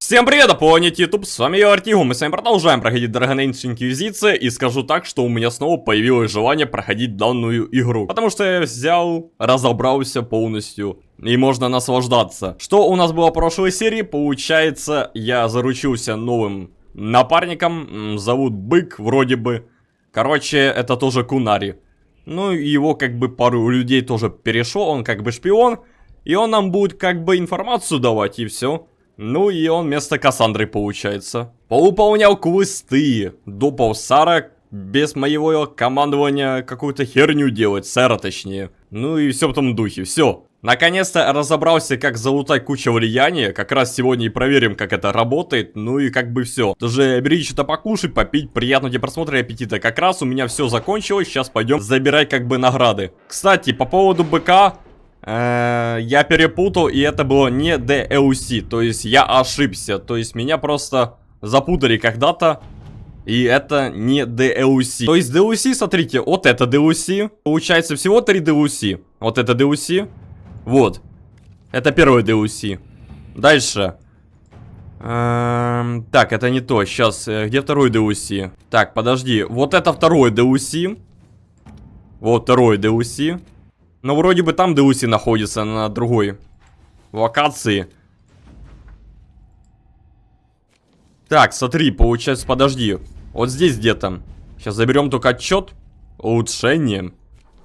Всем привет, планете YouTube, с вами я, VERTIGOSHOW, мы с вами продолжаем проходить Dragon Age Inquisition, и скажу так, что у меня снова появилось желание проходить данную игру. Потому что я взял, разобрался полностью, и можно наслаждаться. Что у нас было в прошлой серии? Получается, я заручился новым напарником, зовут Бык, вроде бы. Короче, это тоже Кунари. Ну, его как бы пару людей тоже перешел, он как бы шпион, и он нам будет как бы информацию давать, и все. Ну и он вместо Кассандры получается. Поуполнял квесты до полсара, без моего командования какую-то херню делать, сэра точнее. Ну и все в том духе, все. Наконец-то разобрался, как залутать кучу влияния. Как раз сегодня и проверим, как это работает. Ну и как бы все. Даже бери что-то покушать, попить, приятного тебе просмотра и аппетита. Как раз у меня все закончилось, сейчас пойдем забирать как бы награды. Кстати, по поводу быка... Я перепутал, и это было не DLC, то есть я ошибся, то есть меня просто запутали когда-то, и это не DLC. То есть DLC, смотрите, вот это DLC, получается всего 3 DLC, вот это DLC, вот, это первый DLC. Дальше, так, это не то, сейчас, где второй DLC? Так, подожди, вот это второй DLC, вот второй DLC. Но вроде бы там DLC находится на другой локации. Так, смотри, получается, подожди. Вот здесь где-то. Сейчас заберем только отчет. Улучшение.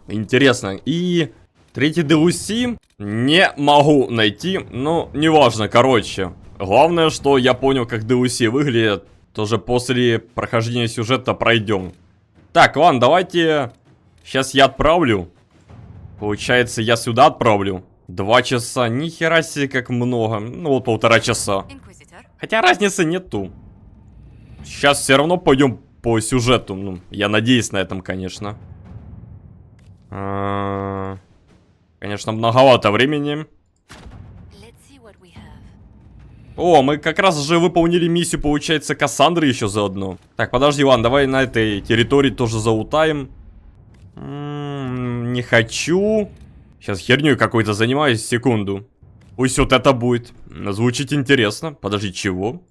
Интересно. И третий DLC не могу найти. Но неважно, короче. Главное, что я понял, как DLC выглядит. Тоже после прохождения сюжета пройдем. Так, ладно, давайте. Сейчас я отправлю. Получается, я сюда отправлю 2 часа, нихера себе как много. Ну вот 1,5 часа. Хотя разницы нету. Сейчас все равно пойдем по сюжету. Ну, я надеюсь на этом, конечно. Конечно, многовато времени. О, мы как раз же выполнили миссию, получается, Кассандры еще заодно. Так, подожди, ладно, давай на этой территории тоже залутаем. Не хочу. Сейчас херню какой-то занимаюсь, секунду. Пусть вот это будет. Звучит интересно. Подожди, чего?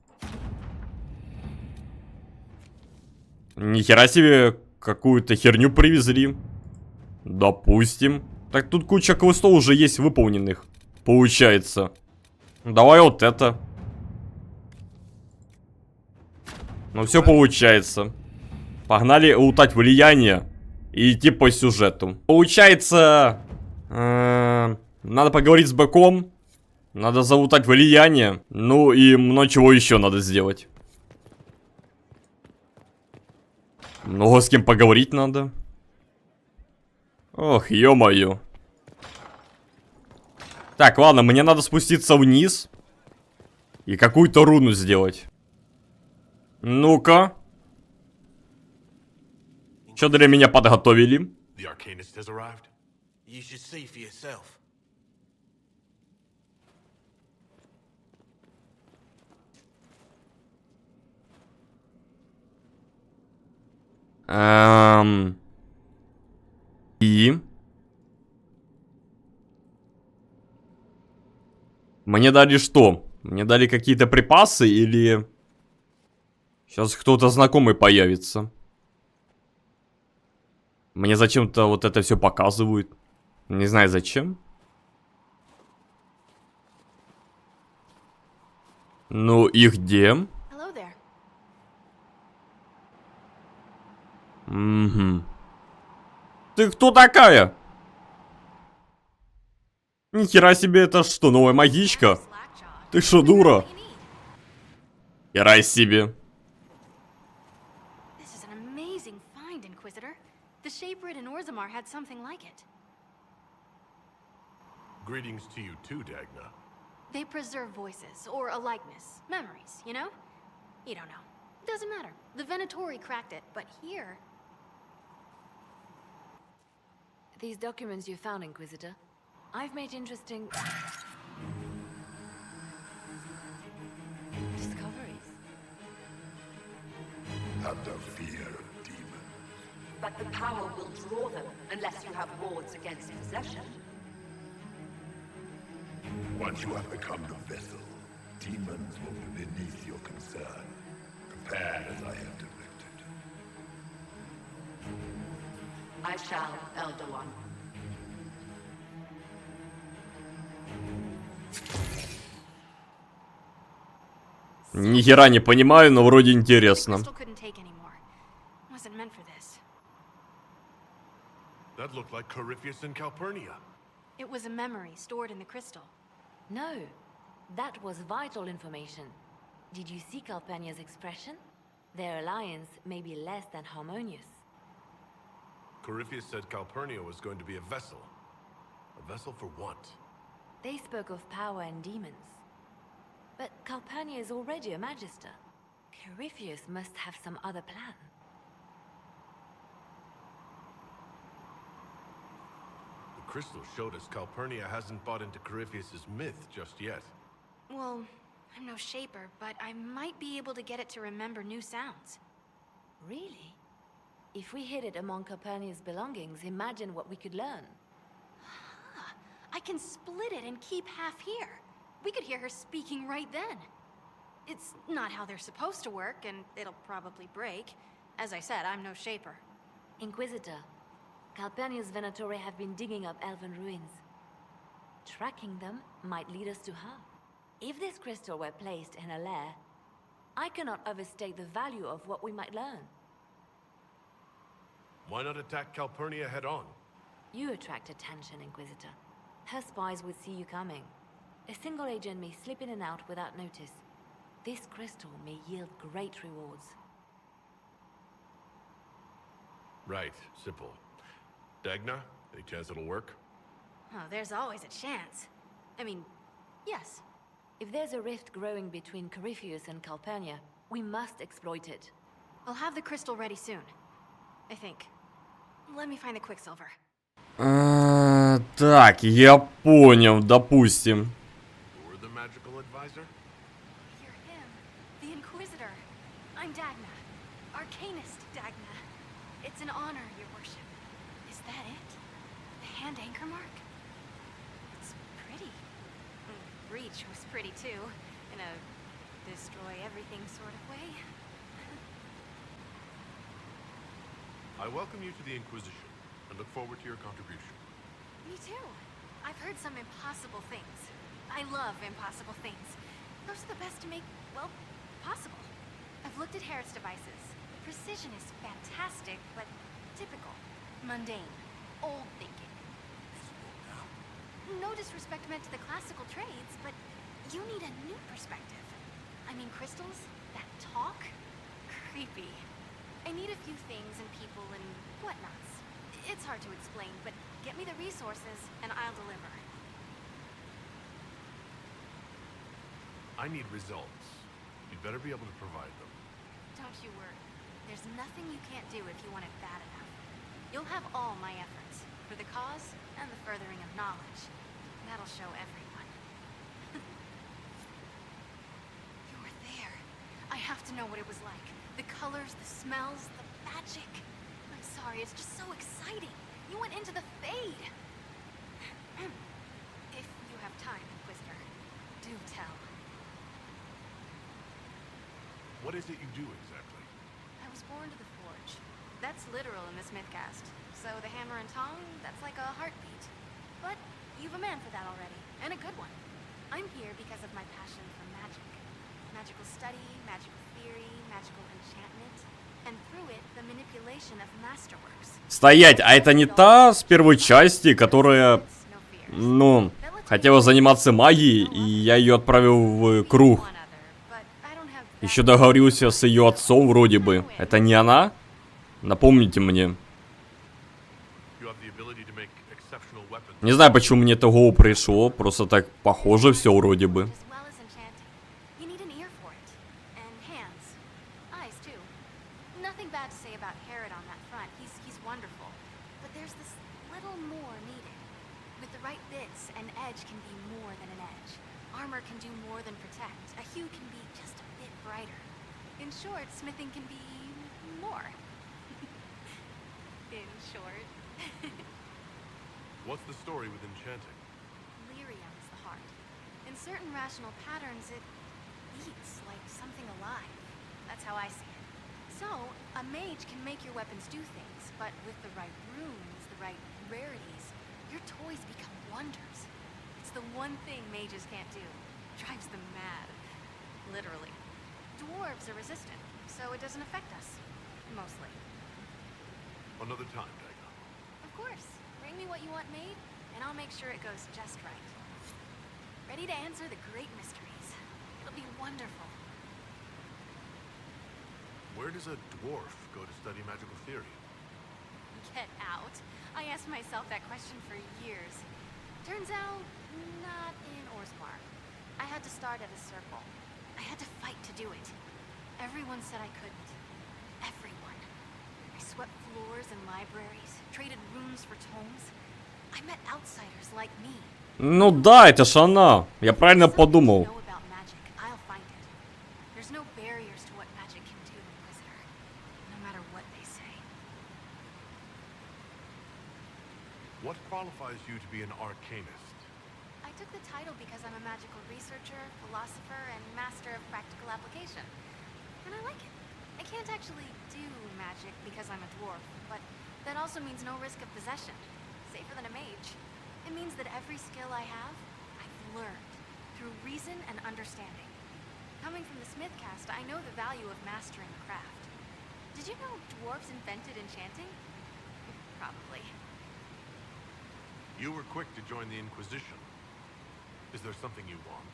Нихера себе какую-то херню привезли. Допустим. Так тут куча квестов уже есть выполненных. Получается. Давай вот это. Ну все получается. Погнали лутать влияние. И идти по сюжету. Получается, надо поговорить с быком. Надо залутать влияние. Ну и много чего еще надо сделать. Много с кем поговорить надо. Ох, ё-моё. Так, ладно, мне надо спуститься вниз. И какую-то руну сделать. Ну-ка. Что для меня подготовили? И? Мне дали что? Мне дали какие-то припасы или... Сейчас кто-то знакомый появится. Мне зачем-то вот это все показывают. Не знаю зачем. Ну и где? Угу. Ты кто такая? Нихера себе, это что, новая магичка? Ты что, дура? Хера себе. Greetings to you too, Dagna. They preserve voices, or a likeness, memories, you know? You don't know. Doesn't matter. The Venatori cracked it, but here... These documents you found, Inquisitor, I've made interesting... discoveries. Have no fear of demons. But the power will draw them unless you have wards against possession. Once you have become the vessel, Demons will be beneath your concern. Prepare as I have directed. I shall, Elder One. Ни хера не понимаю, но вроде The интересно. crystal couldn't take anymore. Wasn't meant for this. That looked like Corypheus and Calpurnia. It was a memory stored in the crystal. No, that was vital information. Did you see Calpurnia's expression? Their alliance may be less than harmonious. Corypheus said Calpurnia was going to be a vessel. A vessel for what? They spoke of power and demons. But Calpurnia is already a magister. Corypheus must have some other plan. The crystal showed us Calpurnia hasn't bought into Corypheus's myth just yet. Well, I'm no shaper, but I might be able to get it to remember new sounds. Really? If we hid it among Calpurnia's belongings, imagine what we could learn. Huh. I can split it and keep half here. We could hear her speaking right then. It's not how they're supposed to work, and it'll probably break. As I said, I'm no shaper. Inquisitor, Calpurnia's Venatori have been digging up elven ruins. Tracking them might lead us to her. If this crystal were placed in a lair, I cannot overstate the value of what we might learn. Why not attack Calpurnia head on? You attract attention, Inquisitor. Her spies would see you coming. A single agent may slip in and out without notice. This crystal may yield great rewards. Right, simple. Dagna, any chance it'll work? Oh, there's always a chance. I mean, yes. If there's a rift growing between Corypheus and Calpurnia, we must exploit it. I'll have the crystal ready soon. I think. Let me find the Quicksilver. Так, я понял, допустим. You're the magical advisor? You're him, the Inquisitor. I'm Dagna. Arcanist Dagna. It's an honor, your worship. Is that it? The hand anchor mark? It's pretty. Breach was pretty too, in a destroy everything sort of way. I welcome you to the Inquisition, and look forward to your contribution. Me too. I've heard some impossible things. I love impossible things. Those are the best to make, well, possible. I've looked at Harris devices. The precision is fantastic, but typical. Mundane. Old thinking. No disrespect meant to the classical trades, but you need a new perspective. I mean, crystals? That talk? Creepy. I need a few things and people and whatnots. It's hard to explain, but get me the resources and I'll deliver. I need results. You'd better be able to provide them. Don't you worry. There's nothing you can't do if you want it bad enough. You'll have all my efforts, for the cause and the furthering of knowledge. That'll show everyone. You were there. I have to know what it was like. The colors, the smells, the magic. I'm sorry, it's just so exciting. You went into the Fade. If you have time, Inquisitor, do tell. What is it you do exactly? I was born to the Forge. That's literal in this mythcast. So the hammer and tongue, that's like a heartbeat. But you've a man for that already, and a good one. I'm here because of my passion for magic. Magical study, magical theory, magical enchantment, and through it, the manipulation of masterworks. Стоять, а это не та с первой части, которая, ну, хотела заниматься магией, и я ее отправил в круг. Еще договорился с ее отцом вроде бы. Это не она? Напомните мне. Не знаю, почему мне это в голову пришло, просто так похоже все вроде бы. In short, smithing can be more. In short. What's the story with enchanting? Lyrium is the heart. In certain rational patterns, it beats, like something alive. That's how I see it. So, a mage can make your weapons do things, but with the right runes, the right rarities, your toys become wonders. It's the one thing mages can't do. Drives them mad. Literally. Dwarves are resistant, so it doesn't affect us. Mostly. Another time, Dagna. Of course. Bring me what you want made, and I'll make sure it goes just right. Ready to answer the great mysteries. It'll be wonderful. Where does a dwarf go to study magical theory? Get out. I asked myself that question for years. Turns out, not in Orzammar. I had to start at a circle. I had to fight to do it. Everyone said I couldn't. Everyone. I swept floors and libraries, traded runes for tomes. I met outsiders like me. Ну да, это ж она. Я правильно Something подумал. to know about magic, I'll find it. There's no barriers to what magic can do, Inquisitor. No matter what they say. What qualifies you to be an arcanist? I took the title because I'm a magical researcher, philosopher, and master of practical application. And I like it. I can't actually do magic because I'm a dwarf, but that also means no risk of possession. Safer than a mage. It means that every skill I have, I've learned through reason and understanding. Coming from the Smith caste, I know the value of mastering a craft. Did you know dwarves invented enchanting? Probably. You were quick to join the Inquisition. Is there something you want?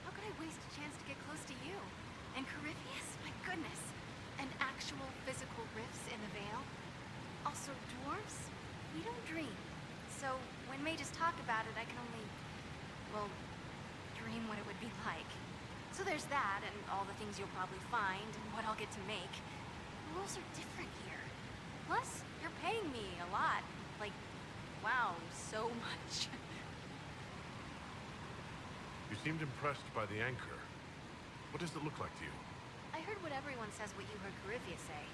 How could I waste a chance to get close to you? And Corypheus? My goodness. And actual physical rifts in the Vale? Also, dwarves? We don't dream. So, when mages talk about it, I can only, well, dream what it would be like. So there's that, and all the things you'll probably find, and what I'll get to make. The rules are different here. Plus, you're paying me a lot. Like, wow, so much. You seemed impressed by the anchor. What does it look like to you? I heard what everyone says what you heard Corypheus say.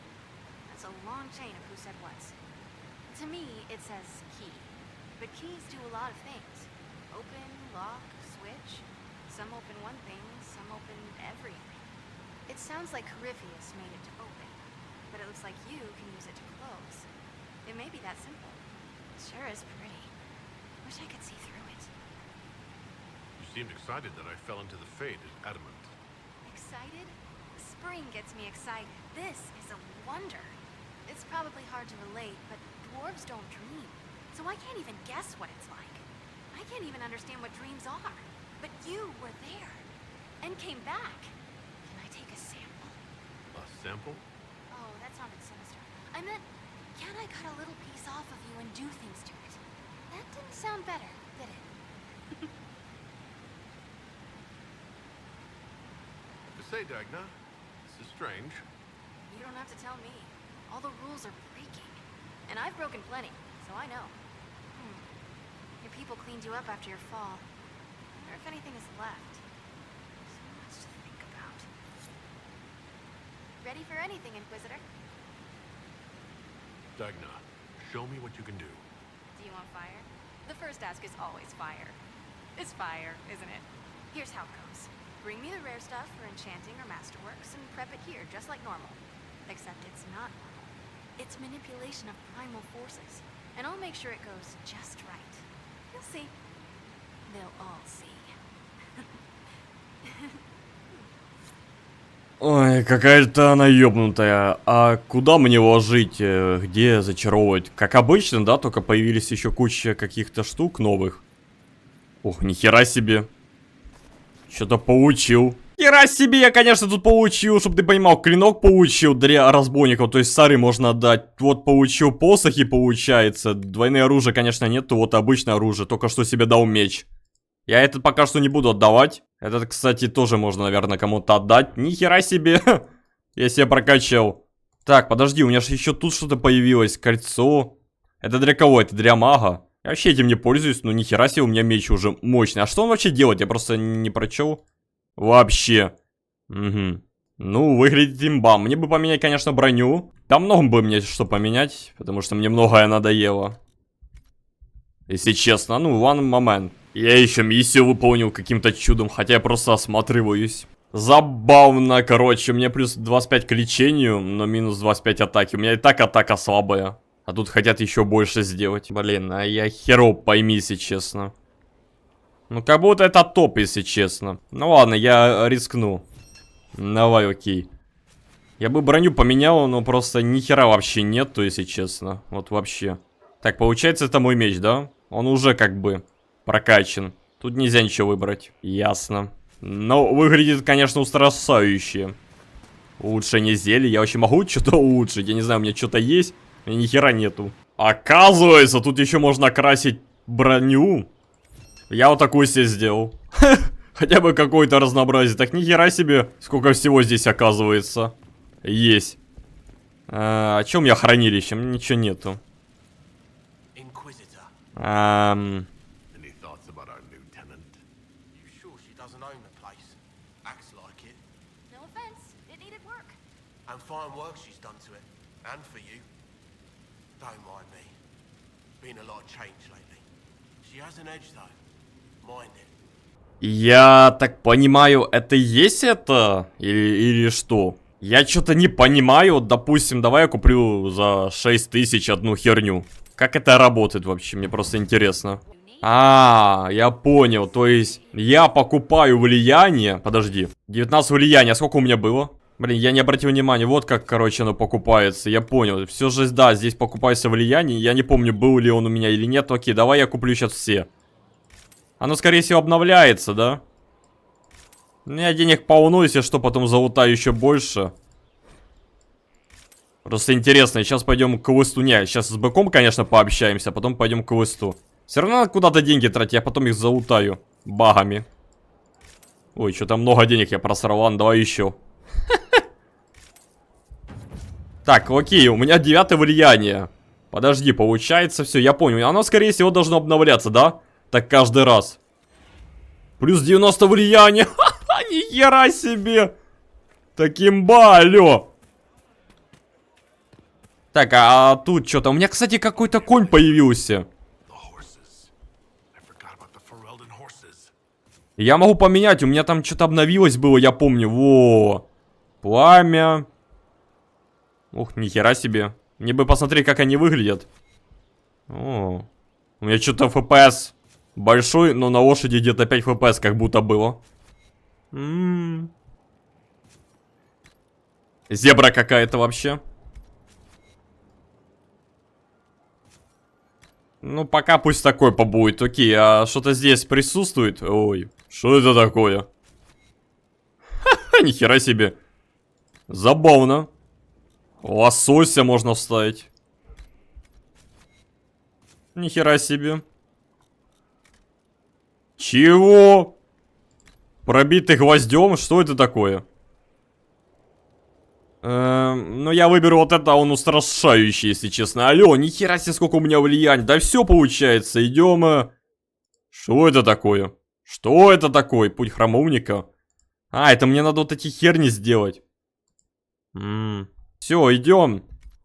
That's a long chain of who said what's. To me, it says key. But keys do a lot of things. Open, lock, switch. Some open one thing, some open everything. It sounds like Corypheus made it to open, but it looks like you can use it to close. It may be that simple. It sure is pretty. Wish I could see through it. You seemed excited that I fell into the fate at Adamant. Excited? Spring gets me excited. This is a wonder. It's probably hard to relate, but dwarves don't dream. So I can't even guess what it's like. I can't even understand what dreams are. But you were there. And came back. Can I take a sample? A sample? Oh, that sounded sinister. I meant, can I cut a little piece off of you and do things to it? That didn't sound better, did it? To say, Dagna, this is strange. You don't have to tell me. All the rules are breaking. And I've broken plenty, so I know. Your people cleaned you up after your fall. Or if anything is left. So much to think about. Ready for anything, Inquisitor? Dagna, show me what you can do. Do you want fire? The first ask is always fire. It's fire, isn't it? Here's how it goes. Bring me the rare stuff for enchanting or masterworks and prep it here, just like normal. Except it's not normal. It's manipulation of primal forces. And I'll make sure it goes just right. You'll see. They'll all see. Ой, какая-то она ёбнутая. А куда мне ложить? Где зачаровывать? Как обычно, да? Только появились еще куча каких-то штук новых. Ох, нихера себе. Что-то получил. Хера себе, я, конечно, тут получил, чтобы ты понимал, клинок получил для разбойников, то есть сары можно отдать. Вот получил посохи, получается. Двойные оружия, конечно, нету, вот обычное оружие, только что себе дал меч. Я этот пока что не буду отдавать. Этот, кстати, тоже можно, наверное, кому-то отдать. Нихера себе, я себя прокачал. Так, подожди, у меня же еще тут что-то появилось, кольцо. Это для кого? Это для мага. Я вообще этим не пользуюсь, но нихера себе, у меня меч уже мощный. А что он вообще делает? Я просто не прочел. Вообще. Угу. Ну, выглядит имба. Мне бы поменять, конечно, броню. Там много бы мне что поменять, потому что мне многое надоело. Если честно, ну, one moment. Я еще миссию выполнил каким-то чудом, хотя я просто осматриваюсь. Забавно, короче. Мне плюс 25 к лечению, но минус 25 атаки. У меня и так атака слабая. А тут хотят еще больше сделать. Блин, а я херов пойми, если честно. Ну, как будто это топ, если честно. Ну ладно, я рискну. Давай, окей. Я бы броню поменял, но просто ни хера вообще нету, если честно. Вот вообще. Так, получается, это мой меч, да? Он уже как бы прокачан. Тут нельзя ничего выбрать. Ясно. Но выглядит, конечно, устрашающе. Улучшение зелья. Я вообще могу что-то улучшить? Я не знаю, у меня что-то есть. У меня ни хера нету. Оказывается, тут еще можно красить броню. Я вот такую себе сделал. Хотя бы какое-то разнообразие. Так ни хера себе, сколько всего здесь оказывается. Есть. А что у меня хранилище? Ничего нету. Any thoughts about our new tenant? You sure she doesn't own the place? Acts like it. No offense, it needed work. And fine work she's done to it. And for you. Don't mind me. Been a lot of change lately. She has an edge though. Mind it. Я так понимаю, это и есть это? Или что? Я что-то не понимаю. Допустим, давай я куплю за 6000 одну херню. Как это работает вообще? Мне просто интересно. Я понял. То есть, я покупаю влияние. Подожди. 19 влияния. А сколько у меня было? Блин, я не обратил внимания. Вот как, короче, оно покупается. Я понял. Все же, да, здесь покупается влияние. Я не помню, был ли он у меня или нет. Окей, давай я куплю сейчас все. Оно, скорее всего, обновляется, да? У меня денег полно, если что, потом залутаю еще больше. Просто интересно, сейчас пойдем к квесту. Не, сейчас с быком, конечно, пообщаемся, а потом пойдем к квесту. Все равно надо куда-то деньги тратить, я потом их залутаю багами. Ой, что-то много денег я просрал, ладно, давай еще. Так, окей, у меня 9 влияние. Подожди, получается все, я понял. Оно, скорее всего, должно обновляться, да? Так каждый раз. Плюс 90 влияния. Ха-ха, нихера себе. Такимба, алло. Так, а тут что-то... У меня, кстати, какой-то конь появился. Я могу поменять, у меня там что-то обновилось было, я помню. Во. Пламя. Ух, нихера себе. Мне бы посмотреть, как они выглядят. О. У меня что-то FPS большой, но на лошади где-то 5 FPS как будто было. Зебра какая-то вообще. Ну, пока пусть такой побудет. Окей, а что-то здесь присутствует? Ой, что это такое? Ха-ха, нихера себе. Забавно. Лосося можно вставить. Нихера себе. Чего? Пробитый гвоздем? Что это такое? Ну, я выберу вот это, он устрашающий, если честно. Алло, нихера себе, сколько у меня влияния. Да все получается, идем. Что это такое? Что это такое? Путь храмовника? А, это мне надо вот эти херни сделать. Все, идем.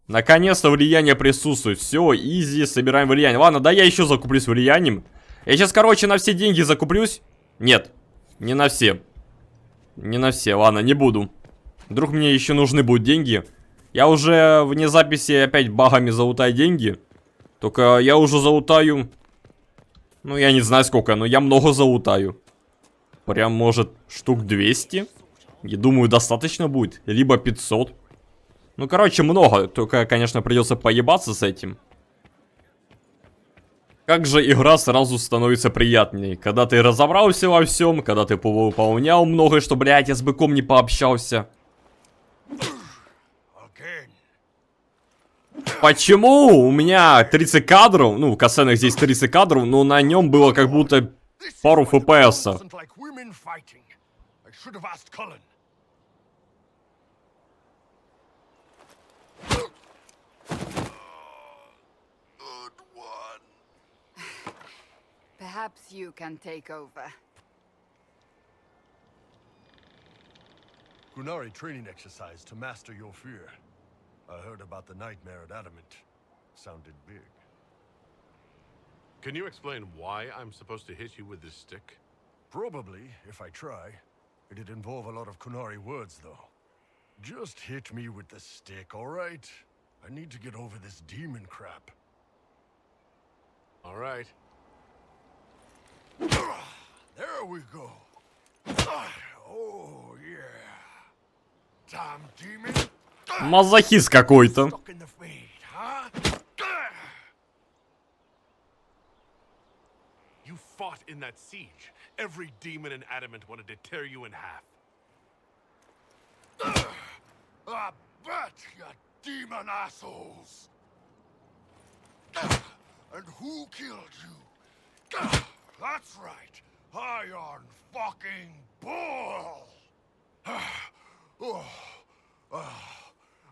Наконец-то влияние присутствует. Все, изи, собираем влияние. Ладно, да я еще закуплюсь влиянием. Я сейчас, короче, на все деньги закуплюсь. Нет, не на все. Не на все, ладно, не буду. Вдруг мне еще нужны будут деньги. Я уже вне записи опять багами залутаю деньги. Только я уже залутаю... Ну, я не знаю сколько, но я много залутаю. Прям, может, штук 200. Я думаю, достаточно будет. Либо 500. Ну, короче, много. Только, конечно, придется поебаться с этим. Как же игра сразу становится приятней. Когда ты разобрался во всем, когда ты повыполнял многое, что, блядь, я с быком не пообщался. Почему у меня 30 кадров, ну, в касценах здесь 30 кадров, но на нем было как будто пару FPS. Perhaps you can take over. Gunari training exercise to master your fear. I heard about the nightmare at Adamant. Sounded big. Can you explain why I'm supposed to hit you with this stick? Probably, if I try. It'd involve a lot of Kunari words, though. Just hit me with the stick, all right? I need to get over this demon crap. All right. There we go. Oh, yeah. Damn demon. Мазохист какой-то. Stuck in the fade, huh? You fought in that siege. Every demon in Adamant wanted to tear you in half. I bet, you demon assholes. And who killed you? That's right. Iron fucking Bull.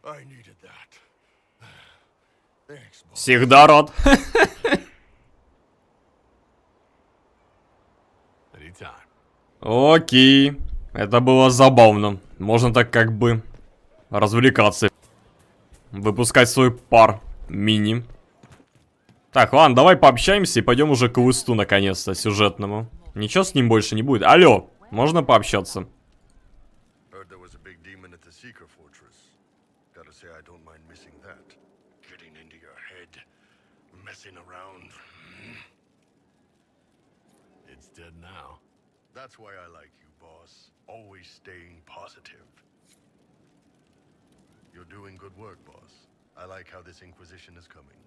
I needed that. Thanks, boss. Всегда рад. Anytime. Окей. Это было забавно. Можно так как бы развлекаться. Выпускать свой пар мини. Так, ладно, давай пообщаемся и пойдем уже к квесту наконец-то, сюжетному. Ничего с ним больше не будет. Алло, можно пообщаться? Heard there was a big demon at the Seeker Fortress. Gotta say, I don't mind missing that. Getting into your head, messing around. It's dead now. That's why I like you, boss. Always staying positive. You're doing good work, boss. I like how this Inquisition is coming.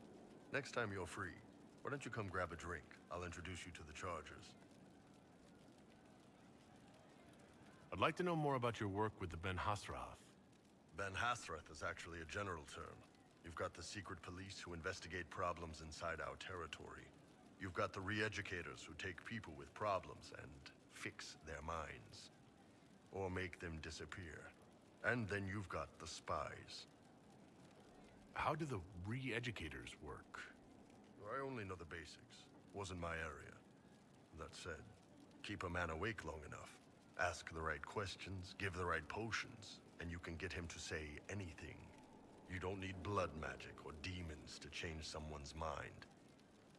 Next time you're free, why don't you come grab a drink? I'll introduce you to the Chargers. I'd like to know more about your work with the Ben Hasrath. Ben Hasrath is actually a general term. You've got the secret police who investigate problems inside our territory. You've got the re-educators who take people with problems and fix their minds. Or make them disappear. And then you've got the spies. How do the re-educators work? I only know the basics. Wasn't my area. That said, keep a man awake long enough. Ask the right questions, give the right potions, and you can get him to say anything. You don't need blood magic or demons to change someone's mind.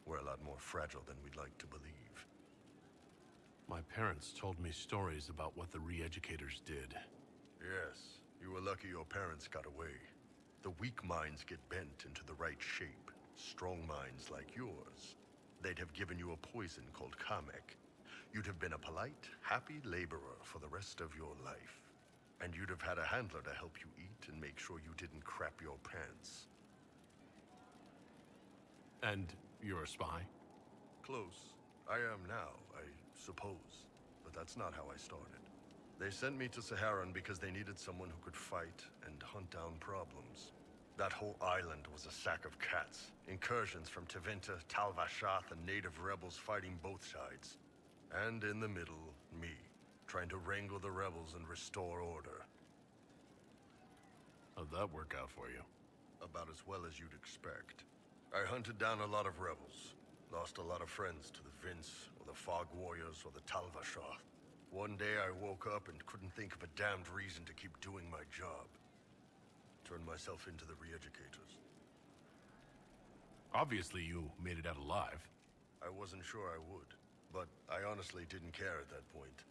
We're a lot more fragile than we'd like to believe. My parents told me stories about what the re-educators did. Yes, you were lucky your parents got away. The weak minds get bent into the right shape. Strong minds like yours, they'd have given you a poison called Kamek. You'd have been a polite, happy laborer for the rest of your life. And you'd have had a handler to help you eat and make sure you didn't crap your pants. And you're a spy? Close. I am now, I suppose. But that's not how I started. They sent me to Saharan because they needed someone who could fight and hunt down problems. That whole island was a sack of cats. Incursions from Tevinter, Tal-Vashath, and native rebels fighting both sides. And in the middle, me, trying to wrangle the rebels and restore order. How'd that work out for you? About as well as you'd expect. I hunted down a lot of rebels. Lost a lot of friends to the Vince, or the Fog Warriors, or the Tal-Vashath. One day I woke up and couldn't think of a damned reason to keep doing my job. Turned myself into the re-educators. Obviously you made it out alive. I wasn't sure I would, but I honestly didn't care at that point.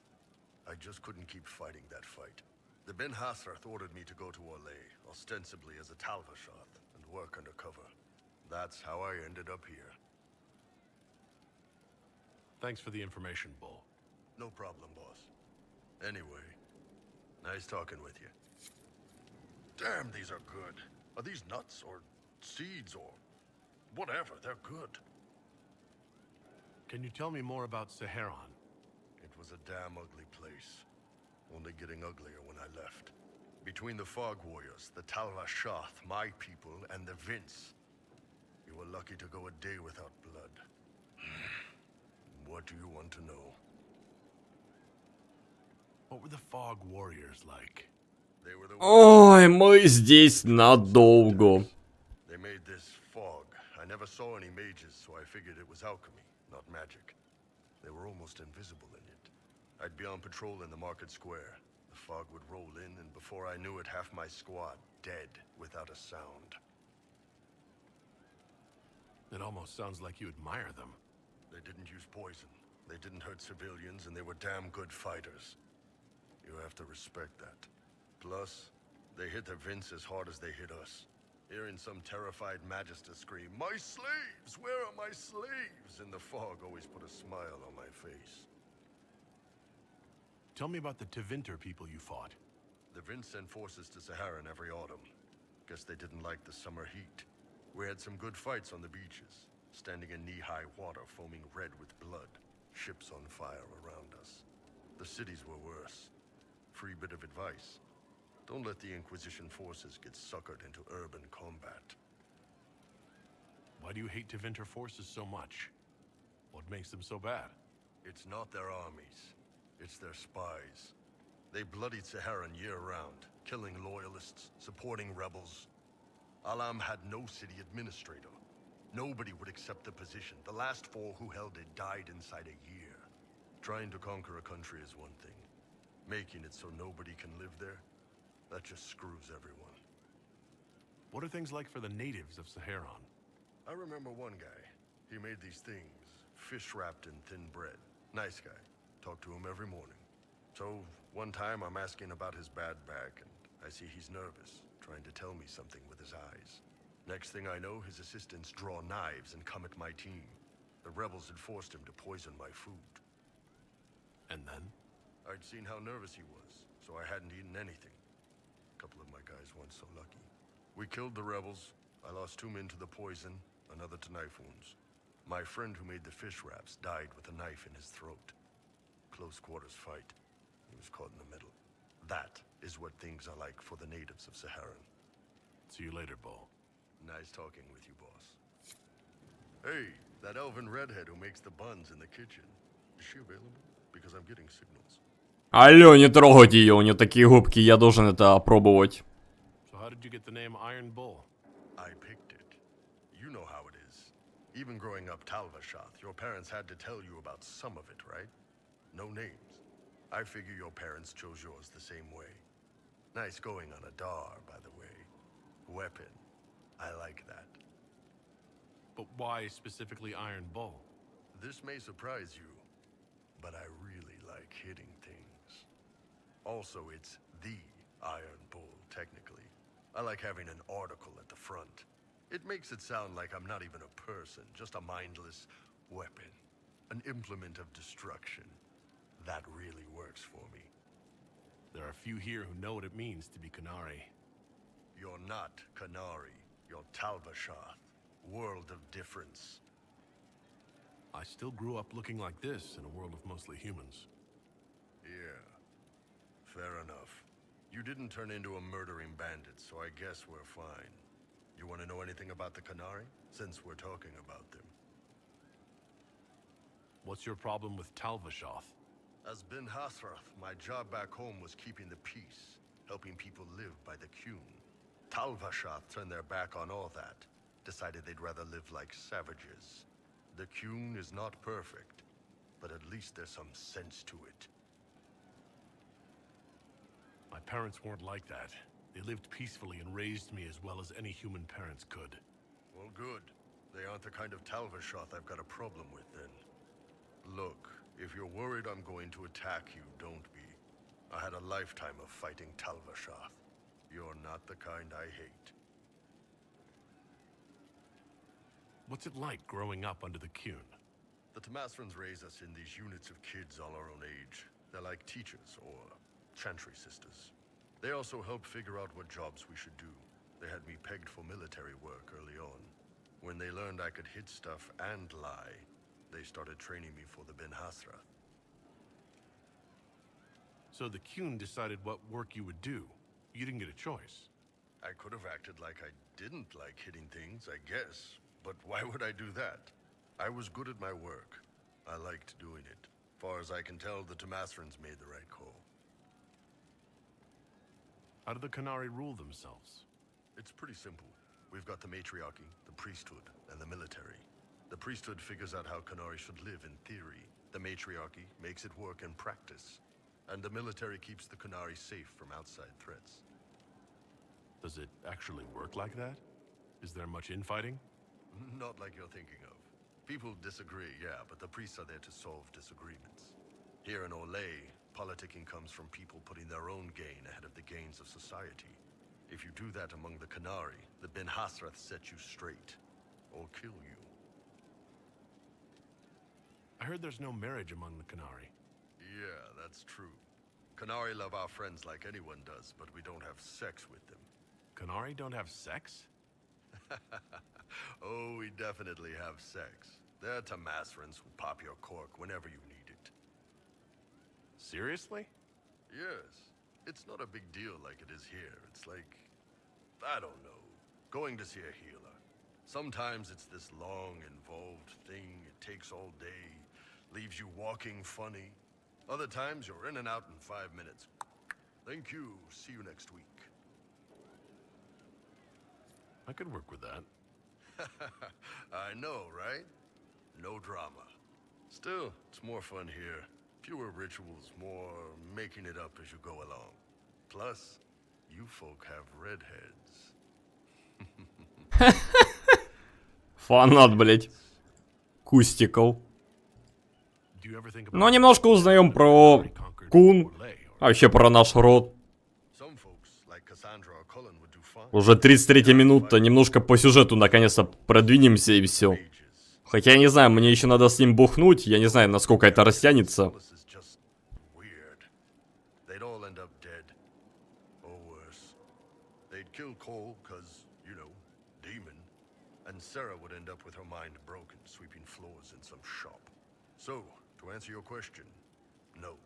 I just couldn't keep fighting that fight. The Ben Hasrath ordered me to go to Orlais, ostensibly as a Tal-Vashath, and work undercover. That's how I ended up here. Thanks for the information, Bull. No problem, boss. Anyway, nice talking with you. Damn, these are good. Are these nuts or seeds or whatever? They're good. Can you tell me more about Saharan? It was a damn ugly place. Only getting uglier when I left. Between the Fog Warriors, the Tal-Vashath, my people, and the Vince. You were lucky to go a day without blood. What do you want to know? What were the Fog Warriors like? They were the Ой, мы здесь надолго. They made this fog. I never saw any mages, so I figured it was alchemy, not magic. They were almost invisible in it. I'd be on patrol in the market square. The fog would roll in, and before I knew it, half my squad dead without a sound. It almost sounds like you admire them. They didn't use poison. They didn't hurt civilians, and they were damn good fighters. You have to respect that. Plus, they hit the Vince as hard as they hit us. Hearing some terrified magister scream, "My slaves! Where are my slaves?" in the fog always put a smile on my face. Tell me about the Tevinter people you fought. The Vince sent forces to Saharan every autumn. Guess they didn't like the summer heat. We had some good fights on the beaches, standing in knee-high water foaming red with blood, ships on fire around us. The cities were worse. Free bit of advice. Don't let the Inquisition forces get suckered into urban combat. Why do you hate Tevinter forces so much? What makes them so bad? It's not their armies. It's their spies. They bloodied Saharan year-round, killing loyalists, supporting rebels. Alam had no city administrator. Nobody would accept the position. The last 4 who held it died inside a year. Trying to conquer a country is one thing. Making it so nobody can live there, that just screws everyone. What are things like for the natives of Saharan? I remember one guy. He made these things, fish wrapped in thin bread. Nice guy. Talked to him every morning. So, one time I'm asking about his bad back, and I see he's nervous, trying to tell me something with his eyes. Next thing I know, his assistants draw knives and come at my team. The rebels had forced him to poison my food. And then? I'd seen how nervous he was, so I hadn't eaten anything. A couple of my guys weren't so lucky. We killed the rebels. I lost 2 men to the poison, another to knife wounds. My friend who made the fish wraps died with a knife in his throat. Close quarters fight. He was caught in the middle. That is what things are like for the natives of Saharan. See you later, Bo. Nice talking with you, boss. Hey, that elven redhead who makes the buns in the kitchen. Is she available? Because I'm getting signals. Алло, не трогайте ее, у нее такие губки, я должен это опробовать. So how did you get the name Iron Bull? I picked it. You know how it is. Even growing up Talvashath, your parents had to tell you about some of it, right? No names. I figure your parents chose yours the same way. Nice going on a dar, by the way. Weapon. I like that. But why specifically Iron Bull? This may surprise you, but I really like hitting things. Also, it's the Iron Bull, technically. I like having an article at the front. It makes it sound like I'm not even a person, just a mindless weapon. An implement of destruction. That really works for me. There are few here who know what it means to be Qunari. You're not Qunari. You're Talvashath. World of difference. I still grew up looking like this in a world of mostly humans. Yeah. Fair enough. You didn't turn into a murdering bandit, so I guess we're fine. You want to know anything about the Qunari? Since we're talking about them. What's your problem with Talvashath? As Ben Hasrath, my job back home was keeping the peace, helping people live by the Qun. Talvashath turned their back on all that, decided they'd rather live like savages. The Qun is not perfect, but at least there's some sense to it. My parents weren't like that. They lived peacefully and raised me as well as any human parents could. Well, good. They aren't the kind of Talvashath I've got a problem with, then. Look, if you're worried I'm going to attack you, don't be. I had a lifetime of fighting Talvashath. You're not the kind I hate. What's it like growing up under the Qun? The Tamasrans raise us in these units of kids all our own age. They're like teachers, or chantry sisters. They also help figure out what jobs we should do. They had me pegged for military work early on. When they learned I could hit stuff and lie, they started training me for the Ben Hasrath. So the Qun decided what work you would do. You didn't get a choice. I could have acted like I didn't like hitting things, I guess. But why would I do that? I was good at my work. I liked doing it. Far as I can tell, the Tamasrans made the right call. How do the Qunari rule themselves? It's pretty simple. We've got the matriarchy, the priesthood, and the military. The priesthood figures out how Qunari should live in theory. The matriarchy makes it work in practice. And the military keeps the Qunari safe from outside threats. Does it actually work like that? Is there much infighting? Not like you're thinking of. People disagree, yeah, but the priests are there to solve disagreements. Here in Olay, Politicking comes from people putting their own gain ahead of the gains of society. If you do that among the Qunari, the Ben Hasrath set you straight, or kill you. I heard there's no marriage among the Qunari. Yeah, that's true. Qunari love our friends like anyone does, but we don't have sex with them. Qunari don't have sex? Oh, we definitely have sex. They're Tamasrans who pop your cork whenever you need it. Seriously? Yes. It's not a big deal like it is here. It's like, I don't know, going to see a healer. Sometimes it's this long, involved thing. It takes all day, leaves you walking funny. Other times you're in and out in 5 minutes. Thank you. See you next week. I could work with that. I know, right? No drama. Still, it's more fun here. Fewer rituals, more making it up as you go along. Plus, you folk have redheads. Фанат, блять. Кустиков. Do you ever think Ну, about немножко узнаем про Кун, вообще про наш род. Some folks, like Cassandra or Cullen, would do fine. Уже 33 минута, немножко по сюжету наконец-то продвинемся и все. Хотя я не знаю, мне еще надо с ним бухнуть, я не знаю, насколько это растянется. This is just weird. They'd all end up dead. Or worse. They'd kill Cole, cause, you know, demon. And Sarah would end up with her mind broken, sweeping floors in some shop. So, to answer your question, no,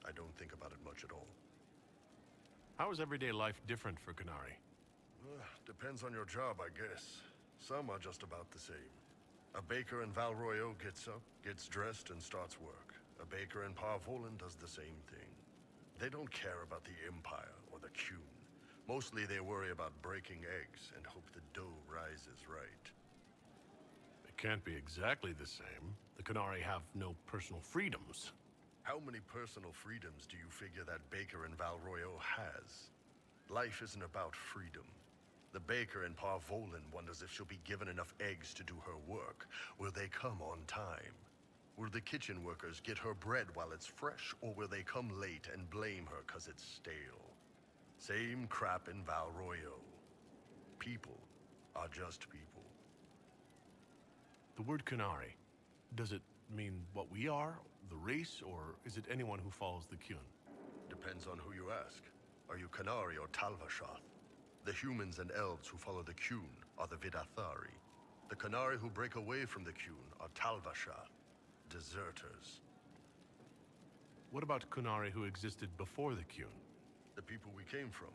I don't think about it much at all. how is everyday life different for Qunari? Depends on your job, I guess. Some are just about the same. A baker in Valroyo gets up, gets dressed, and starts work. A baker in Parvolan does the same thing. They don't care about the Empire or the Qun. Mostly they worry about breaking eggs and hope the dough rises right. It can't be exactly the same. The Qunari have no personal freedoms. How many personal freedoms do you figure that baker in Valroyo has? Life isn't about freedom. The baker in Parvolan wonders if she'll be given enough eggs to do her work. Will they come on time? Will the kitchen workers get her bread while it's fresh, or will they come late and blame her 'cause it's stale? Same crap in Valroyo. People are just people. The word Qunari, does it mean what we are, the race, or is it anyone who follows the Qun? Depends on who you ask. Are you Qunari or Talvashath? The humans and elves who follow the Qun are the Vidathari. The Qunari who break away from the Qun are Talvashath, deserters. What about Qunari who existed before the Qun? The people we came from.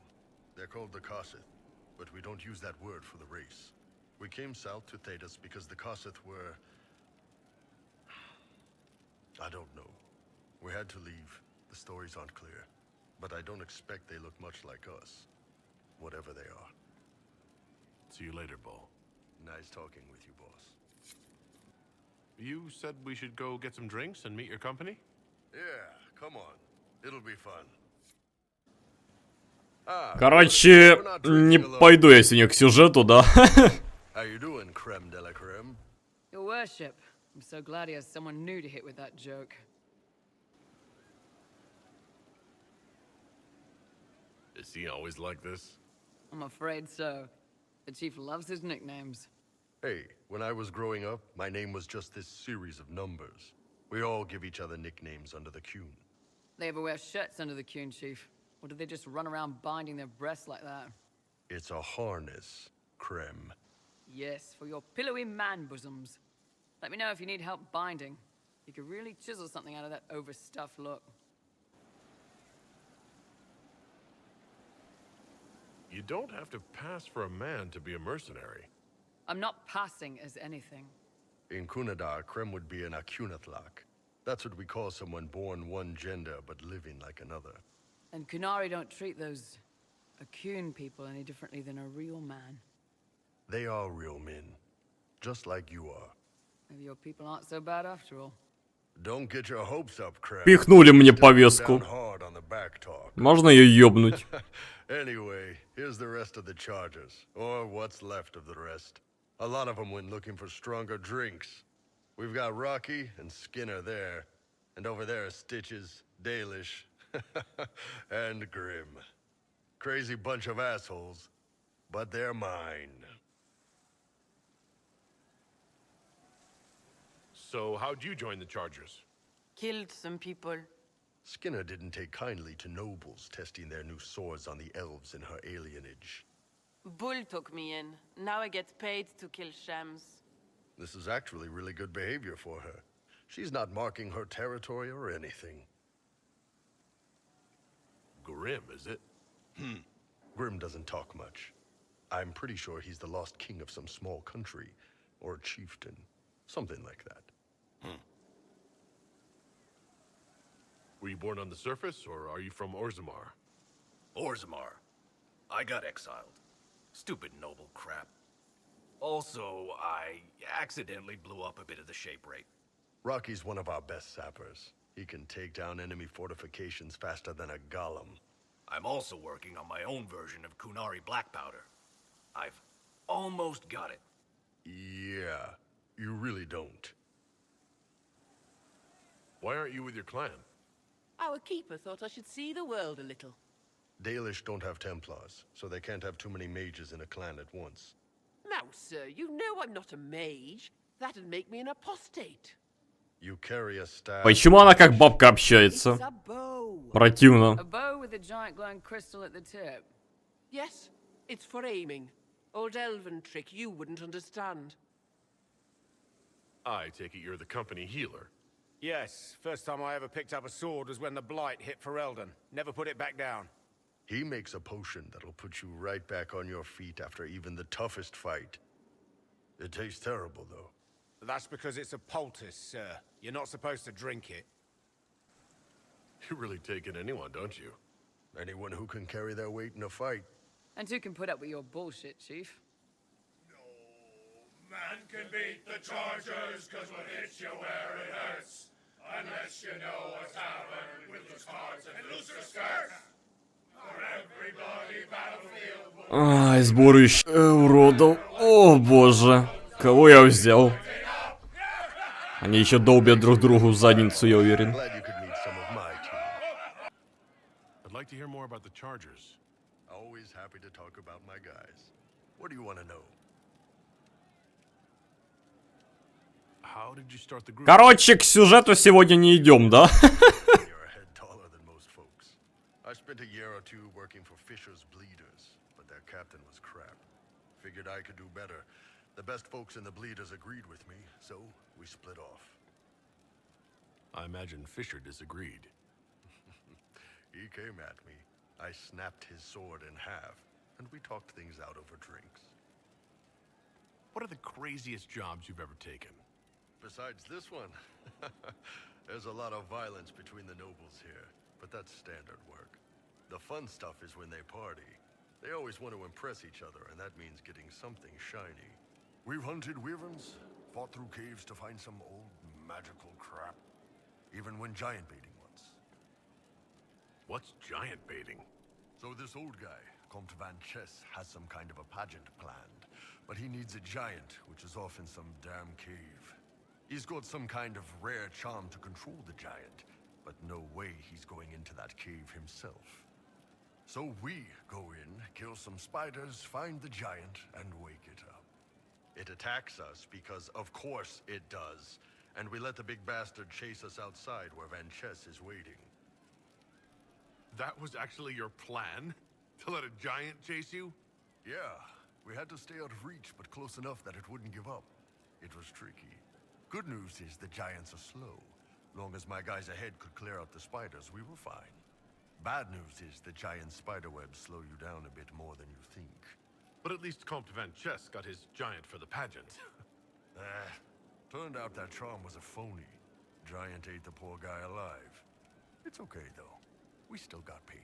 They're called the Kossith, but we don't use that word for the race. We came south to Thedas because the Kossith were... I don't know. We had to leave. The stories aren't clear. But I don't expect they look much like us. Whatever they are. See you later, Bull. Nice talking with you, boss. You said we should go get some drinks and meet your company? Yeah, come on. It'll be fun. Короче, не пойду я сегодня к сюжету, да? How you doing, creme de la creme? Your worship, I'm so glad he has someone new to hit with that joke. Is he always like this? I'm afraid so. The chief loves his nicknames. Hey, when I was growing up, my name was just this series of numbers. We all give each other nicknames under the Qun. They ever wear shirts under the Qun, chief? Or do they just run around binding their breasts like that? It's a harness, creme. Yes, for your pillowy man bosoms. Let me know if you need help binding. You could really chisel something out of that overstuffed look. You don't have to pass for a man to be a mercenary. I'm not passing as anything. In Kunadar, creme would be an Akunatlak. That's what we call someone born one gender but living like another. And Qunari don't treat those Akun people any differently than a real man. They are real men, just like you are. Maybe your people aren't so bad after all. Don't get your hopes up, creme. Пихнули мне повестку. Down hard on the back talk. Можно ее ёбнуть. Anyway, here's the rest of the charges, or what's left of the rest. A lot of them went looking for stronger drinks. We've got Rocky and Skinner there, and over there are Stitches, Dalish, And Grim. Crazy bunch of assholes, but they're mine. So, how'd you join the Chargers? Killed some people. Skinner didn't take kindly to nobles testing their new swords on the elves in her alienage. Bull took me in. Now I get paid to kill shams. This is actually really good behavior for her. She's not marking her territory or anything. Grim, is it? Grim doesn't talk much. I'm pretty sure he's the lost king of some small country, or chieftain, something like that. Were you born on the surface, or are you from Orzammar? Orzammar. I got exiled. Stupid noble crap. Also, I accidentally blew up a bit of the shape rate. Rocky's one of our best sappers. He can take down enemy fortifications faster than a golem. I'm also working on my own version of Kunari black powder. I've almost got it. Yeah, you really don't. Why aren't you with your clan? Our keeper thought I should see the world a little. Dalish don't have Templars, so they can't have too many mages in a clan at once. Now, sir, you know I'm not a mage. That'd make me an apostate. You carry a staff. Почему она как бабка It's общается? a bow. Противно. A bow with a giant glowing crystal at the tip. Yes, it's for aiming. Old elven trick you wouldn't understand. I take it you're the company healer. Yes, first time I ever picked up a sword was when the Blight hit Ferelden. Never put it back down. He makes a potion that'll put you right back on your feet after even the toughest fight. It tastes terrible, though. That's because it's a poultice, sir. You're not supposed to drink it. You really take in anyone, don't you? Anyone who can carry their weight in a fight. And who can put up with your bullshit, Chief? Man can beat the Chargers, cause what hits you where it hurts. Unless you know a tavern with loose cards and looser skirts. For every bloody battlefield will Ай, сборище уродов. О боже. Кого я взял? Они еще долбят друг другу в задницу, я уверен. Glad you could meet some of my team. I'd like to hear more about the Chargers. Always happy to talk about my guys. What do you want to know? How did you start the group? Короче, к сюжету сегодня не идем, да? You're a head taller than most folks. I spent a year or two working for Fisher's Bleeders, but their captain was crap. Figured I could do better. The best folks in the Bleeders agreed with me, so we split off. I imagine Fisher disagreed. He came at me. I snapped his sword in half, and we talked things out over drinks. What are the craziest jobs you've ever taken? Besides this one, there's a lot of violence between the nobles here, but that's standard work. The fun stuff is when they party. They always want to impress each other, and that means getting something shiny. We've hunted wyverns, fought through caves to find some old magical crap, even went giant baiting once. What's giant baiting? So this old guy, Comte Van Chess, has some kind of a pageant planned, but he needs a giant, which is off in some damn cave. He's got some kind of rare charm to control the giant, but no way he's going into that cave himself. So we go in, kill some spiders, find the giant, and wake it up. It attacks us because of course it does, and we let the big bastard chase us outside where Van Chess is waiting. That was actually your plan? To let a giant chase you? Yeah, we had to stay out of reach, but close enough that it wouldn't give up. It was tricky. Good news is the giants are slow. Long as my guys ahead could clear out the spiders, we were fine. Bad news is the giant spiderwebs slow you down a bit more than you think. But at least Comte Van Chess got his giant for the pageant. Turned out that charm was a phony. Giant ate the poor guy alive. It's okay, though. We still got paid.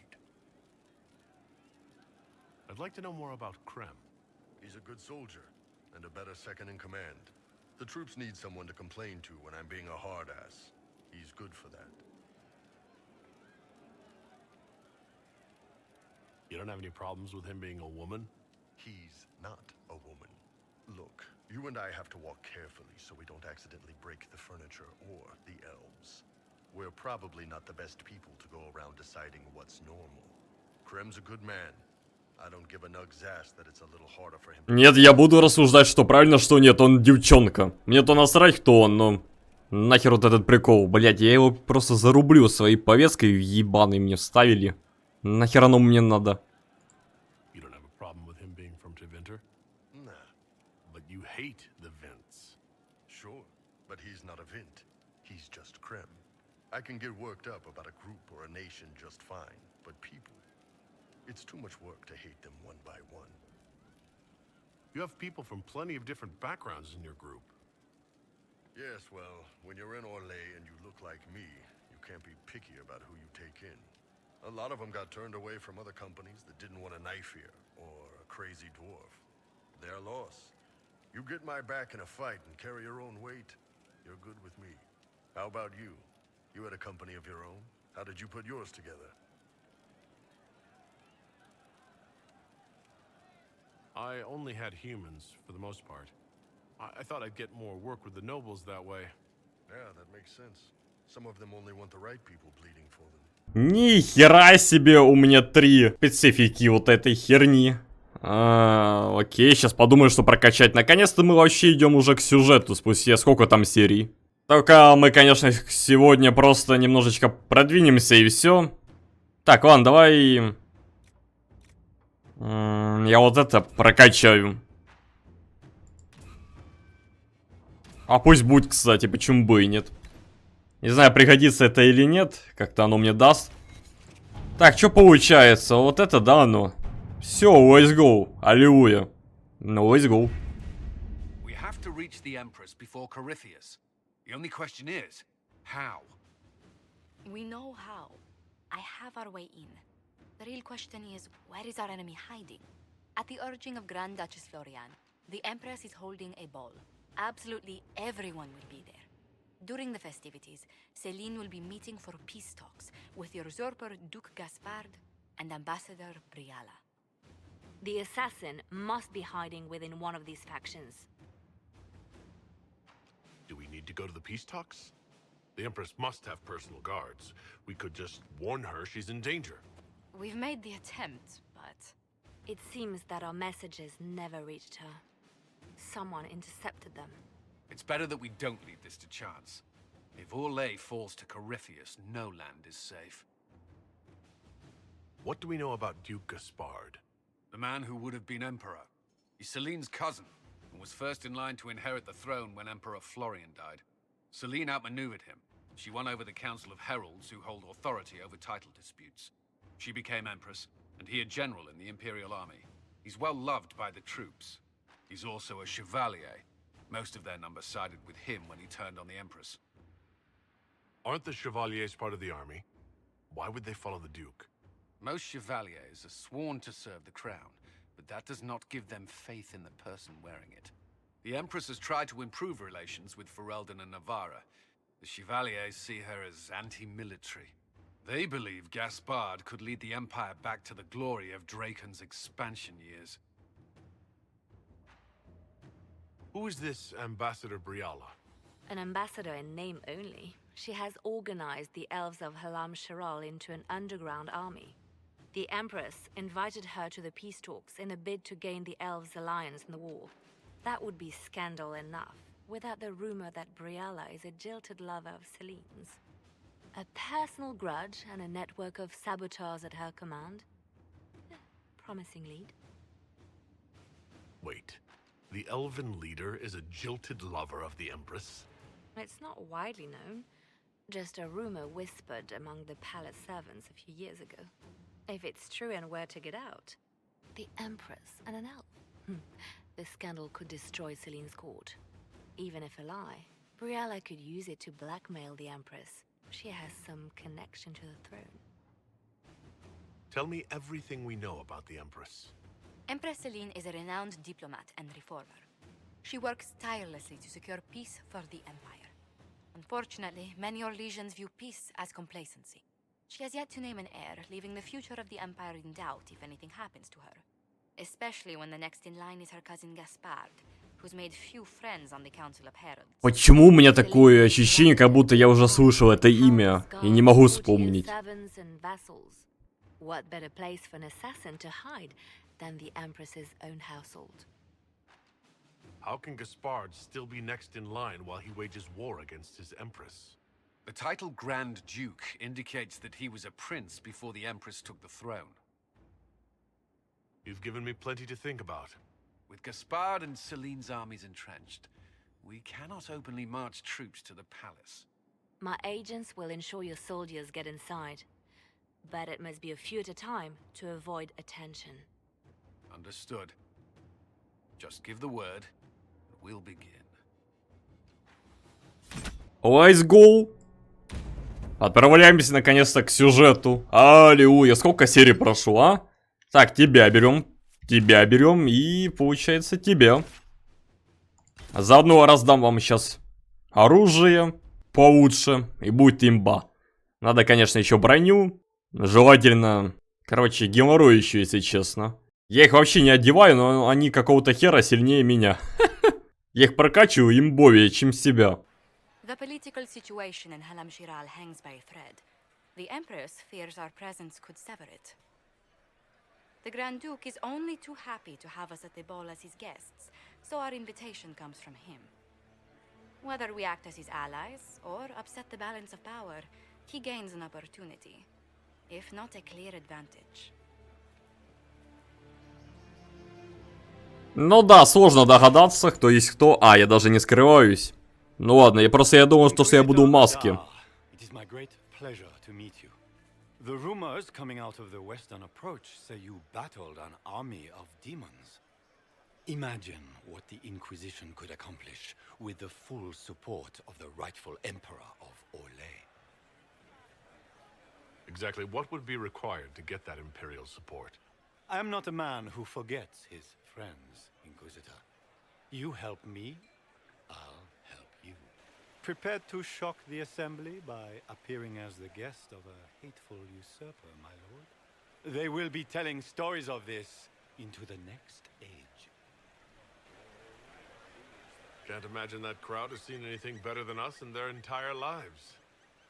I'd like to know more about Krem. He's a good soldier, and a better second in command. The troops need someone to complain to when I'm being a hard-ass. He's good for that. You don't have any problems with him being a woman? He's not a woman. Look, you and I have to walk carefully so we don't accidentally break the furniture or the elves. we're probably not the best people to go around deciding what's normal. Krem's a good man. I don't give a nug's ass that it's a little harder for him. Нет, я буду рассуждать, что правильно, что нет. Он девчонка. Мне-то насрать, кто он, но... Нахер вот этот прикол. Блять, я его просто зарублю своей повесткой ебаной мне вставили. Нахер оно мне надо? You don't have a problem with him being from Tevinter? Nah, But you hate the Vints. sure. But he's not a Vint. He's just Krem. I can get worked up about a group or a nation just fine. But people... It's too much work to hate them one by one. You have people from plenty of different backgrounds in your group. Yes, well, when you're in Orlais and you look like me, you can't be picky about who you take in. A lot of them got turned away from other companies that didn't want a knife here, or a crazy dwarf. Their loss. You get my back in a fight and carry your own weight, you're good with me. How about you? You had a company of your own. How did you put yours together? I only had humans, for the most part. I thought I'd get more work with the nobles that way. Yeah, that makes sense. Some of them only want the right people bleeding for them. Ни хера себе, у меня 3 специфики вот этой херни. Окей, сейчас подумаю, что прокачать. Наконец-то мы вообще идем уже к сюжету, спустя сколько там серий. Только мы, конечно, сегодня просто немножечко продвинемся и все. Так, ладно, давай... Я вот это прокачаю. А пусть будет, кстати, почему бы и нет. Не знаю, пригодится это или нет. Как-то оно мне даст. Так, что получается? Вот это да, оно. Все, let's go. Аллилуйя. Ну, let's go. We have to reach the Empress before Corypheus. The only question is, how? We know how. I have our way in. The real question is, where is our enemy hiding? At the urging of Grand Duchess Florian, the Empress is holding a ball. Absolutely everyone will be there. During the festivities, Celine will be meeting for peace talks with the usurper Duke Gaspard and Ambassador Briala. The assassin must be hiding within one of these factions. Do we need to go to the peace talks? The Empress must have personal guards. We could just warn her she's in danger. We've made the attempt, but... It seems that our messages never reached her. Someone intercepted them. It's better that we don't leave this to chance. If Orlais falls to Corypheus, no land is safe. What do we know about Duke Gaspard? The man who would have been Emperor. He's Celine's cousin, and was first in line to inherit the throne when Emperor Florian died. Celine outmaneuvered him. She won over the Council of Heralds, who hold authority over title disputes. She became Empress, and he a general in the Imperial Army. He's well loved by the troops. He's also a chevalier. Most of their number sided with him when he turned on the Empress. Aren't the Chevaliers part of the army? Why would they follow the Duke? Most chevaliers are sworn to serve the crown, but that does not give them faith in the person wearing it. The Empress has tried to improve relations with Ferelden and Navarra. The chevaliers see her as anti-military. They believe Gaspard could lead the Empire back to the glory of Draken's expansion years. Who is this Ambassador Briala? An ambassador in name only. She has organized the elves of Halam Sharal into an underground army. The Empress invited her to the peace talks in a bid to gain the elves' alliance in the war. That would be scandal enough, without the rumor that Briala is a jilted lover of Celine's. A personal grudge and a network of saboteurs at her command. Promising lead. Wait, the elven leader is a jilted lover of the Empress? It's not widely known. Just a rumor whispered among the palace servants a few years ago. If it's true and were to get out, the Empress and an elf. The scandal could destroy Celine's court. Even if a lie, Briala could use it to blackmail the Empress. She has some connection to the throne. Tell me everything we know about the Empress. Empress Celine is a renowned diplomat and reformer. She works tirelessly to secure peace for the Empire. Unfortunately, many Orlesians view peace as complacency. She has yet to name an heir, leaving the future of the Empire in doubt if anything happens to her. Especially when the next in line is her cousin Gaspard, who's made few friends on the Council of Heralds. Почему у меня такое ощущение, как будто я уже слышал это имя и не могу вспомнить? What better place for an assassin to hide than the Empress's own household? How can Gaspard still be next in line while he wages war against his Empress? The title Grand Duke indicates that he was a prince before the Empress took the throne. You've given me plenty to think about. With Gaspard and Celine's armies entrenched, we cannot openly march troops to the palace. My agents will ensure your soldiers get inside, but it must be a few at a time to avoid attention. Understood. Just give the word, and we'll begin. Let's go! Отправляемся наконец-то к сюжету. Аллилуйя, сколько серий прошло, а? Так, тебя берем и, получается, тебя. Заодно раздам вам сейчас оружие получше, и будет имба. Надо, конечно, еще броню. Желательно, короче, геморрой еще, если честно. Я их вообще не одеваю, но они какого-то хера сильнее меня. Я их прокачиваю имбовее, чем себя. The political situation in Halam Shiral hangs by a thread. The Empress fears our presence could sever it. The Grand Duke is only too happy to have us at the ball as his guests, so our invitation comes from him. Whether we act as his allies or upset the balance of power, he gains an opportunity, if not a clear advantage. Ну да, сложно догадаться, кто есть кто. А, я даже не скрываюсь. Ну ладно, я думал, что я буду в маске. The rumors coming out of the Western approach say you battled an army of demons. Imagine what the Inquisition could accomplish with the full support of the rightful Emperor of Orlais. Exactly what would be required to get that Imperial support? I am not a man who forgets his friends, Inquisitor. You help me, I'll help you. Prepared to shock the Assembly by appearing as the guest of a hateful usurper, my lord? They will be telling stories of this into the next age. Can't imagine that crowd has seen anything better than us in their entire lives.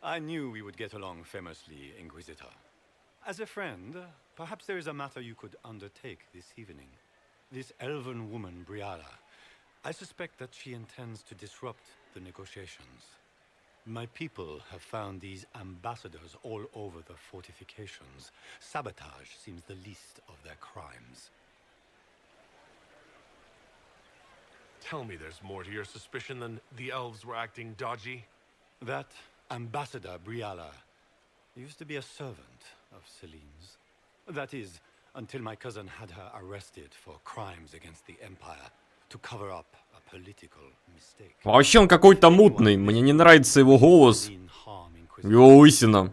I knew we would get along famously, Inquisitor. As a friend, perhaps there is a matter you could undertake this evening. This elven woman, Briala, I suspect that she intends to disrupt the negotiations. My people have found these ambassadors all over the fortifications. Sabotage seems the least of their crimes. Tell me there's more to your suspicion than the elves were acting dodgy? That Ambassador Briala used to be a servant of Celine's. That is, until my cousin had her arrested for crimes against the Empire to cover up a political mistake. Вообще он какой-то мутный. Мне не нравится его голос, его лысина,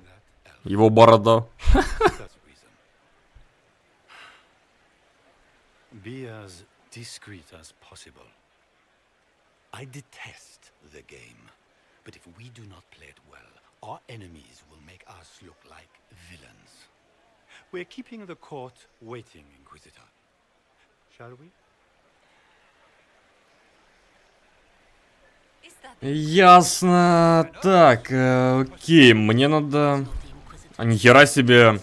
его борода. Be as discreet as possible. I detest the game, but if we do not play it well, our enemies will make us look like villains. We're keeping the court waiting, Inquisitor. Shall we? Ясно. Так, окей, мне надо... А нихера себе...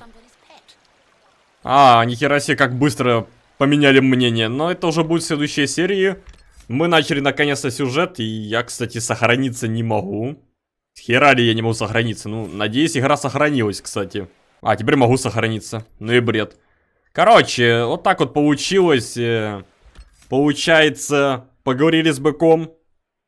нихера себе, как быстро поменяли мнение. Но это уже будет в следующей серии. Мы начали наконец-то сюжет, и я, кстати, сохраниться не могу. Хера ли я не могу сохраниться? Ну, надеюсь, игра сохранилась, кстати. Теперь могу сохраниться. Ну и бред. Короче, вот так вот получилось. Получается, поговорили с быком.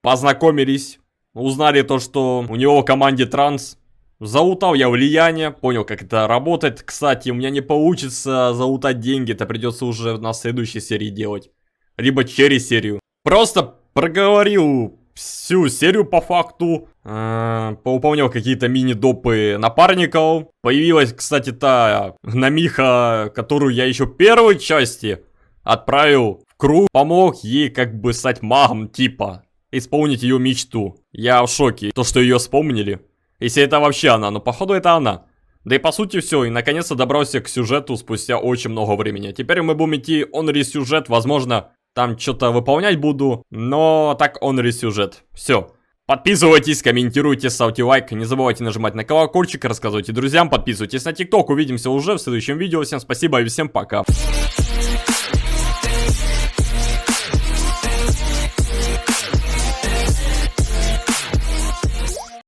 Познакомились. Узнали то, что у него в команде транс. Залутал я влияние. Понял, как это работает. Кстати, у меня не получится залутать деньги. Это придется уже на следующей серии делать. Либо через серию. Просто проговорил всю серию по факту. Поуполнял какие-то мини-допы напарников. Появилась, кстати, та гномиха, которую я еще в первой части отправил в круг. Помог ей как бы стать магом, типа. Исполнить ее мечту. Я в шоке. То, что ее вспомнили. Если это вообще она, но походу это она. Да и по сути все. И наконец-то добрался к сюжету спустя очень много времени. Теперь мы будем идти онри сюжет. Возможно, там что-то выполнять буду. Но так онри сюжет. Все. Подписывайтесь, комментируйте, ставьте лайк, не забывайте нажимать на колокольчик, рассказывайте друзьям, подписывайтесь на ТикТок, увидимся уже в следующем видео, всем спасибо и всем пока.